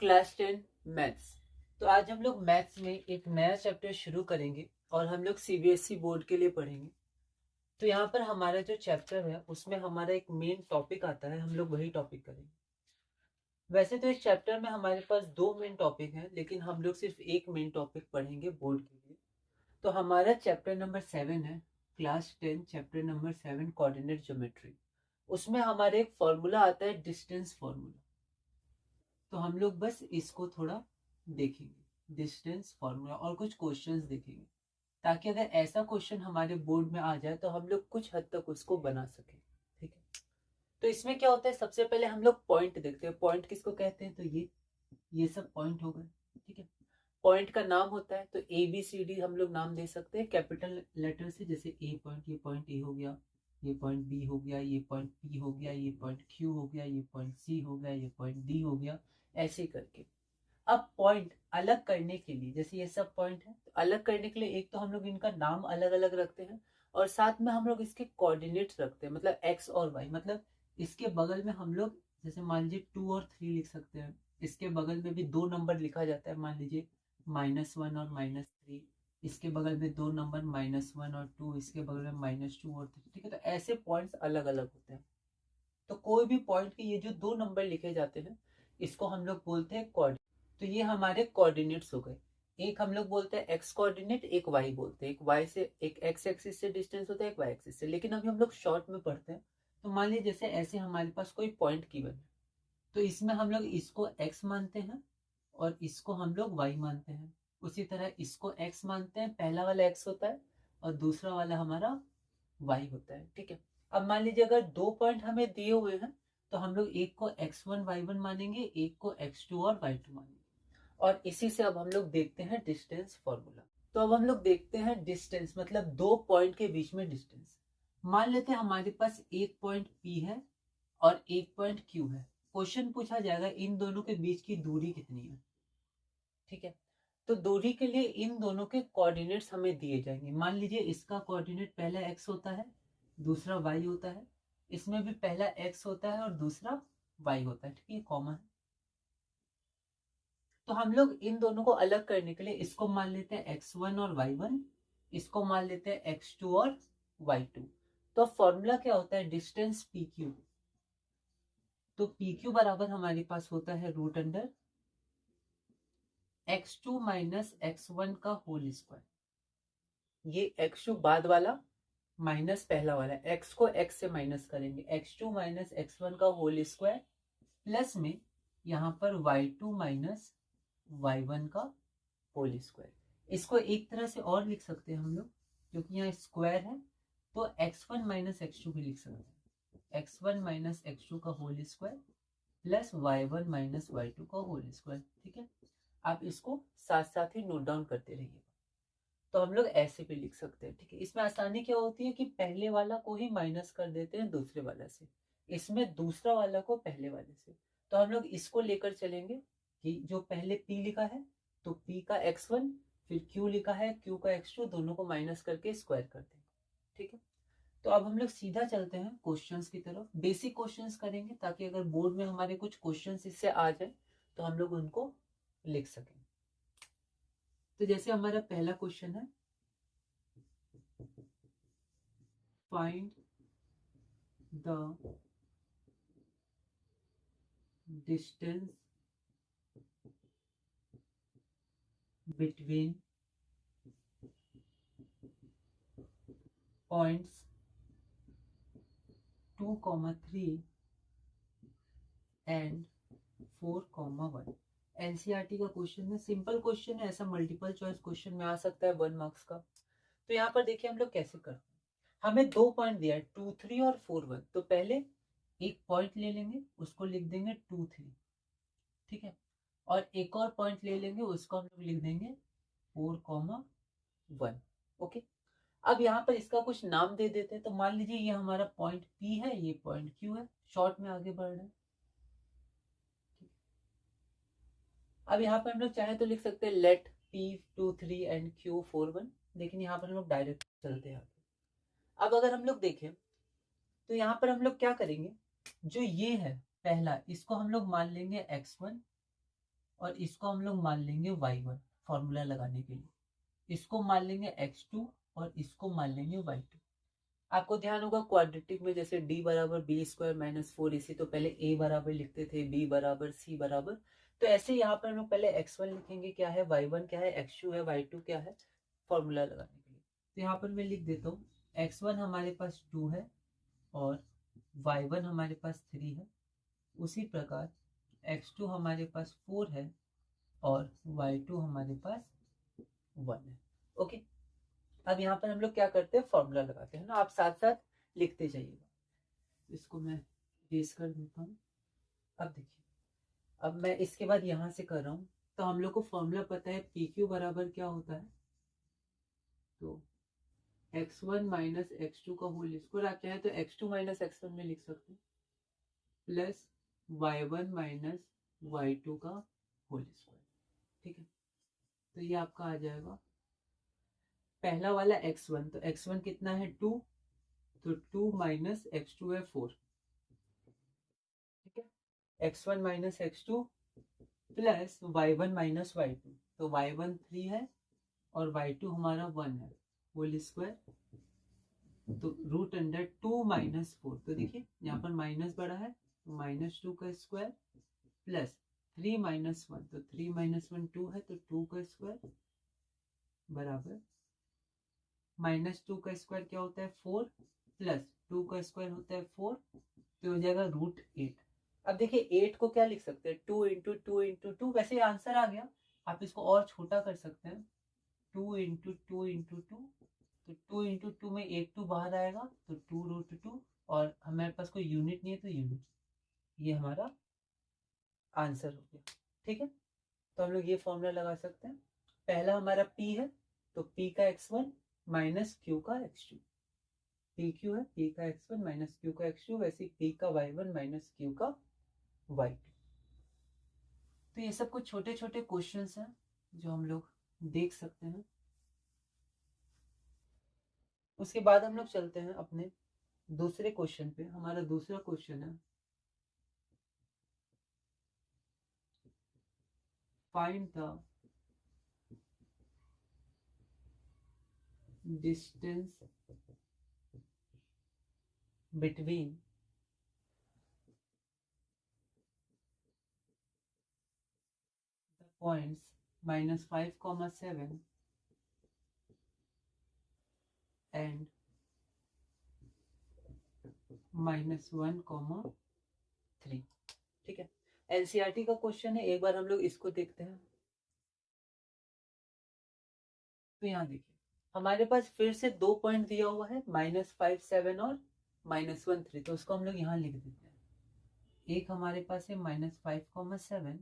Class 10 maths. तो आज हम लोग मैथ्स में एक नया चैप्टर शुरू करेंगे और हम लोग सीबीएसई बोर्ड के लिए पढ़ेंगे। तो यहाँ पर हमारा जो चैप्टर है उसमें हमारा एक मेन टॉपिक आता है, हम लोग वही टॉपिक करेंगे। वैसे तो इस चैप्टर में हमारे पास दो मेन टॉपिक हैं, लेकिन हम लोग सिर्फ एक मेन टॉपिक पढ़ेंगे बोर्ड के लिए। तो हमारा चैप्टर नंबर 7 है, class 10 chapter number 7 coordinate geometry. उसमें हमारे एक फॉर्मूला आता है, डिस्टेंस फॉर्मूला। तो हम लोग बस इसको थोड़ा देखेंगे, डिस्टेंस फॉर्मूला, और कुछ क्वेश्चंस देखेंगे, ताकि अगर ऐसा क्वेश्चन हमारे बोर्ड में आ जाए तो हम लोग कुछ हद तक उसको बना सके। ठीक है। तो इसमें क्या होता है, सबसे पहले हम लोग पॉइंट देखते हैं। पॉइंट किसको कहते हैं, तो ये सब पॉइंट हो गए। ठीक है। पॉइंट का नाम होता है, तो ए बी सी डी हम लोग नाम दे सकते हैं कैपिटल लेटर से। जैसे ए पॉइंट, ये पॉइंट ए हो गया, ये पॉइंट बी हो गया, ये पॉइंट पी हो गया, ये पॉइंट क्यू हो गया, ये पॉइंट सी हो गया, ये पॉइंट डी हो गया, ऐसे करके। अब पॉइंट अलग करने के लिए, जैसे ये सब पॉइंट है, तो अलग करने के लिए एक तो हम लोग इनका नाम अलग अलग रखते हैं, और साथ में हम लोग इसके कोऑर्डिनेट्स रखते हैं, मतलब एक्स और वाई। मतलब इसके बगल में हम लोग, जैसे मान लीजिए 2 और 3 लिख सकते हैं। इसके बगल में भी दो नंबर लिखा जाता है, मान लीजिए -1 और -3। इसके बगल में दो नंबर -1 और 2, इसके बगल में -2 और 3। ठीक है। तो ऐसे पॉइंट्स अलग अलग होते हैं। तो कोई भी पॉइंट के ये जो दो नंबर लिखे जाते हैं, इसको हम लोग बोलते हैं कोऑर्डिनेट। तो ये हमारे कोऑर्डिनेट्स हो गए। एक हम लोग बोलते हैं एक्स कोऑर्डिनेट, एक वाई बोलते हैं। एक वाई से, एक एक्स एक्सिस से डिस्टेंस होता है, एक वाई एक्सिस से। लेकिन अभी हम लोग शॉर्ट में पढ़ते हैं। तो मान लीजिए जैसे ऐसे हमारे पास कोई पॉइंट गिवन है, तो इसमें हम लोग इसको एक्स मानते हैं और इसको हम लोग वाई मानते हैं। उसी तरह इसको एक्स मानते हैं, पहला वाला एक्स होता है और दूसरा वाला हमारा वाई होता है। ठीक है। अब मान लीजिए अगर दो पॉइंट हमें दिए हुए हैं, तो हम लोग एक को x1 y1 मानेंगे, एक को x2 और y2 मानेंगे। और इसी से अब हम लोग देखते हैं डिस्टेंस फॉर्मूला। तो अब हम लोग देखते हैं डिस्टेंस, मतलब दो पॉइंट के बीच में डिस्टेंस। मान लेते हैं हमारे पास एक पॉइंट P है और एक पॉइंट Q है। क्वेश्चन पूछा जाएगा इन दोनों के बीच की दूरी कितनी है। ठीक है। तो दूरी के लिए इन दोनों के कोऑर्डिनेट्स हमें दिए जाएंगे। मान लीजिए इसका कोऑर्डिनेट पहला x होता है, दूसरा y होता है। इसमें भी पहला x होता है और दूसरा y होता है। ठीक है, कॉमन है। तो हम लोग इन दोनों को अलग करने के लिए इसको मान लेते हैं x1 और y1, इसको मान लेते हैं x2 और y2। तो फॉर्मूला क्या होता है, डिस्टेंस PQ। तो PQ बराबर हमारे पास होता है √अंडर x2 माइनस x1 का होल स्क्वायर। ये x2 बाद वाला माइनस पहला वाला, x को x से माइनस करेंगे, x2 माइनस x1 का होल स्क्वायर, प्लस में यहाँ पर y2 माइनस y1 का होल स्क्वायर। इसको एक तरह से और लिख सकते हैं हम लोग, क्योंकि यहाँ स्क्वायर है, तो x1 माइनस x2 भी लिख सकते हैं। x1 माइनस x2 का whole square plus y1 minus y2 का होल स्क्वायर। ठीक है। आप इसको साथ साथ ही नोट डाउन करते रहिए। तो हम लोग ऐसे भी लिख सकते हैं। ठीक है। इसमें आसानी क्या होती है कि पहले वाला को ही माइनस कर देते हैं दूसरे वाला से, इसमें दूसरा वाला को पहले वाले से। तो हम लोग इसको लेकर चलेंगे कि जो पहले P लिखा है, तो P का x1, फिर Q लिखा है, Q का x2, दोनों को माइनस करके स्क्वायर कर देंगे। ठीक है। तो अब हम लोग सीधा चलते हैं क्वेश्चंस की तरफ। बेसिक क्वेश्चंस करेंगे, ताकि अगर बोर्ड में हमारे कुछ क्वेश्चंस इससे आ जाए तो हम लोग उनको लिख सकें। तो जैसे हमारा पहला क्वेश्चन है, find the distance between points 2,3 and 4,1। NCERT का क्वेश्चन है, सिंपल क्वेश्चन है, ऐसा मल्टीपल चॉइस क्वेश्चन में आ सकता है 1 मार्क्स का। तो यहाँ पर देखिए हम लोग कैसे करते हैं। हमें दो पॉइंट दिया है, 2, 3 और 4, 1। तो पहले एक पॉइंट ले लेंगे, उसको लिख देंगे 2, 3। ठीक है। और एक और पॉइंट ले लेंगे, उसको हम लोग लिख देंगे 4,1। ओके। अब यहाँ पर इसका कुछ नाम दे देते हैं। तो मान लीजिए ये हमारा पॉइंट P है, ये पॉइंट Q है। शॉर्ट में आगे बढ़ रहे हैं। अब यहाँ पर हम लोग चाहे तो लिख सकते हैं लेट P 2, 3 एंड Q 4, 1। लेकिन यहाँ पर हम लोग डायरेक्ट चलते हैं आगे। अब अगर हम लोग देखें, तो यहाँ पर हम लोग क्या करेंगे, जो ये है पहला, इसको हम लोग मान लेंगे x1 और इसको हम लोग मान लेंगे y1 फॉर्मूला लगाने के लिए, इसको मान लेंगे x2 और इसको मान लेंगे y2। आपको ध्यान होगा क्वाड्रेटिक में जैसे d बराबर बी स्क्वायर माइनस 4 इसी तो पहले a बराबर लिखते थे, b बराबर c बराबर, तो ऐसे यहाँ पर हम लोग पहले x1 लिखेंगे क्या है, y1 क्या है, x2 है, y2 क्या है, फॉर्मूला लगाने के लिए। तो यहाँ पर मैं लिख देता हूँ x1 हमारे पास 2 है और y1 हमारे पास 3 है, उसी प्रकार x2 हमारे पास 4 है और y2 हमारे पास 1 है। ओके, अब यहाँ पर हम लोग क्या करते हैं, फॉर्मूला लगाते हैं ना, आप साथ साथ लिखते जाइएगा। इसको मैं रेज कर देता हूँ। अब देखिए, अब मैं इसके बाद यहाँ से कर रहा हूँ, तो हम लोग को फॉर्मूला पता है पी क्यू बराबर क्या होता है, तो x1 माइनस x2 का होल स्क्वायर, आप चाहे तो x2 माइनस x1 में लिख सकते हैं, प्लस y1 माइनस y2 का होल स्क्वायर। ठीक है, तो ये आपका आ जाएगा पहला वाला x1, तो x1 कितना है 2, तो 2 माइनस x2 है 4। ठीक है, x1 minus x2 plus y1 minus y2, तो y1 3 है और y2 हमारा 1 है, होल स्क्वायर, तो रूट अंडर 2 माइनस 4, तो देखिए यहाँ पर माइनस बड़ा है, तो माइनस 2 का स्क्वायर प्लस 3 माइनस 1, तो 3 माइनस 1 2 है, तो 2 का स्क्वायर बराबर माइनस 2 का स्क्वायर क्या होता है 4, प्लस 2 का स्क्वायर होता है 4, तो हो जाएगा रूट 8। अब देखिए 8 को क्या लिख सकते हैं, 2 इंटू 2 इंटू 2, वैसे आंसर आ गया, आप इसको और छोटा कर सकते हैं, 2 इंटू 2 इंटू 2, तो 2 इंटू 2 में 8 2 बाहर आएगा, तो 2 रूट 2, और हमारे पास कोई यूनिट नहीं है तो यूनिट, ये हमारा आंसर हो गया। ठीक है, तो हम लोग ये फॉर्मूला लगा सकते हैं, पहला हमारा p है, तो p का x1 माइनस q का x2, पी क्यू है, p का x1 माइनस q का x2, वैसे p का y1 माइनस q का y2। तो ये सब कुछ छोटे छोटे क्वेश्चंस हैं जो हम लोग देख सकते हैं। उसके बाद हम लोग चलते हैं अपने दूसरे क्वेश्चन पे। हमारा दूसरा क्वेश्चन है find the distance between the points -5, 7 and -1, 3। ठीक है, एनसीईआरटी का क्वेश्चन है, एक बार हम लोग इसको देखते हैं। तो यहाँ देखिए हमारे पास फिर से 2 पॉइंट दिया हुआ है, -5, 7 और -1, 3, तो उसको हम लोग यहाँ लिख देते हैं। एक हमारे पास है -5, 7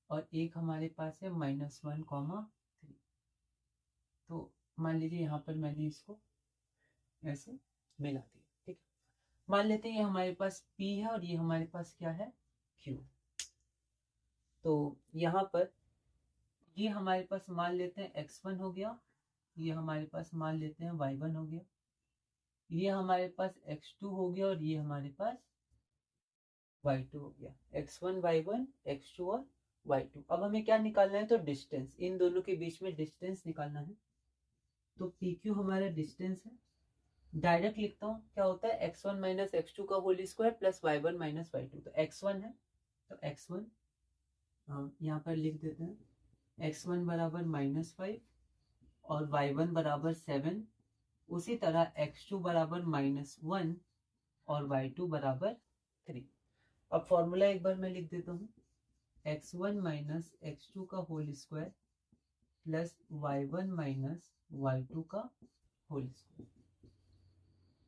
और एक हमारे पास है -1, 3। तो मान लीजिए यहाँ पर मैंने इसको ऐसे मिला दिया। ठीक है, मान लेते हैं ये हमारे पास P है और ये हमारे पास क्या है Q। तो यहाँ पर ये हमारे पास मान लेते हैं x1 हो गया, ये हमारे पास मान लेते हैं y1 हो गया, ये हमारे पास x2 हो गया और ये हमारे पास y2 हो गया, x1 y1 x2 और y2। अब हमें क्या निकालना है, तो डिस्टेंस, इन दोनों के बीच में डिस्टेंस निकालना है। तो PQ हमारा डिस्टेंस है, डायरेक्ट लिखता हूँ क्या होता है, x1 माइनस x2 का whole square plus y1 minus y2, तो x1 है, तो x1 यहाँ पर लिख देते हैं, x1 बराबर -5 और y1 बराबर 7, उसी तरह x2 बराबर -1 और y2 बराबर 3। अब फॉर्मूला एक बार मैं लिख देता हूँ, x1 माइनस x2 का whole square plus y1 minus y2 का होल स्क्वायर।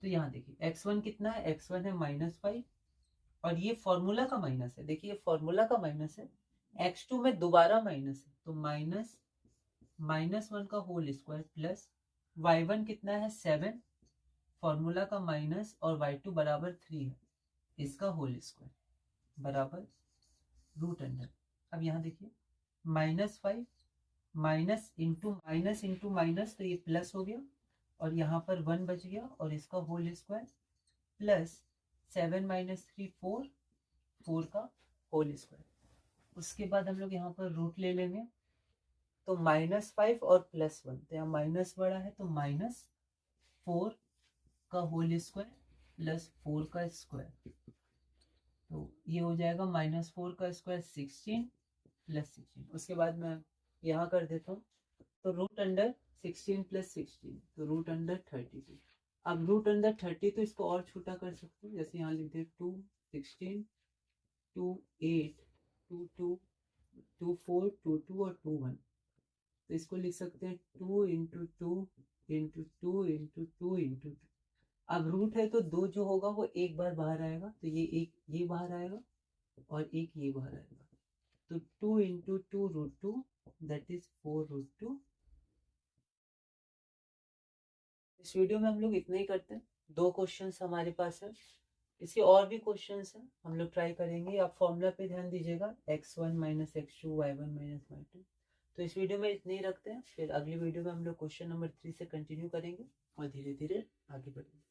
तो यहाँ देखिए x1 कितना है, x1 है -5 और ये फॉर्मूला का माइनस है, देखिए फॉर्मूला का माइनस है, x2 में दोबारा माइनस है, तो -1 का होल स्क्वायर प्लस y1 कितना है 7, फॉर्मूला का माइनस, और y2 बराबर 3 है, इसका होल स्क्वायर बराबर रूट अंडर। अब यहाँ देखिए -5 माइनस इंटू माइनस, तो ये प्लस हो गया और यहाँ पर 1 बच गया और इसका होल स्क्वायर प्लस 7 - 3 4, 4 का होल स्क्वायर। उसके बाद हम लोग यहाँ पर रूट ले लेंगे, तो -5 और +1, तो यहाँ माइनस बड़ा है तो -4 का होल स्क्वायर प्लस 4 का स्क्वायर, तो ये हो जाएगा -4 का स्क्वायर 16 प्लस 16। उसके बाद मैं यहाँ कर देता हूँ, तो रूट अंडर 16 प्लस 16, तो रूट अंडर 32। अब रूट अंडर 30 तो इसको और छोटा कर सकते हैं, जैसे यहाँ लिख दे 2 16 2 8 2 2 2 4 2 2 और 2 1, तो इसको लिख सकते हैं 2 इंटू 2 इंटू 2 इंटू 2 इंटू 2। अब रूट है तो दो जो होगा वो एक बार बाहर आएगा, तो ये एक ये बाहर आएगा और एक ये बाहर आएगा, तो 2 इंटू 2 √2, दैट इज 4 √2। इस वीडियो में हम लोग इतना ही करते हैं, 2 क्वेश्चंस हमारे पास है, इसके और भी क्वेश्चंस हैं हम लोग ट्राई करेंगे। आप फॉर्मूला पे ध्यान दीजिएगा, x1 - x2 y1 - y2। तो इस वीडियो में इतने ही रखते हैं, फिर अगली वीडियो में हम लोग क्वेश्चन नंबर 3 से कंटिन्यू करेंगे और धीरे धीरे आगे बढ़ेंगे।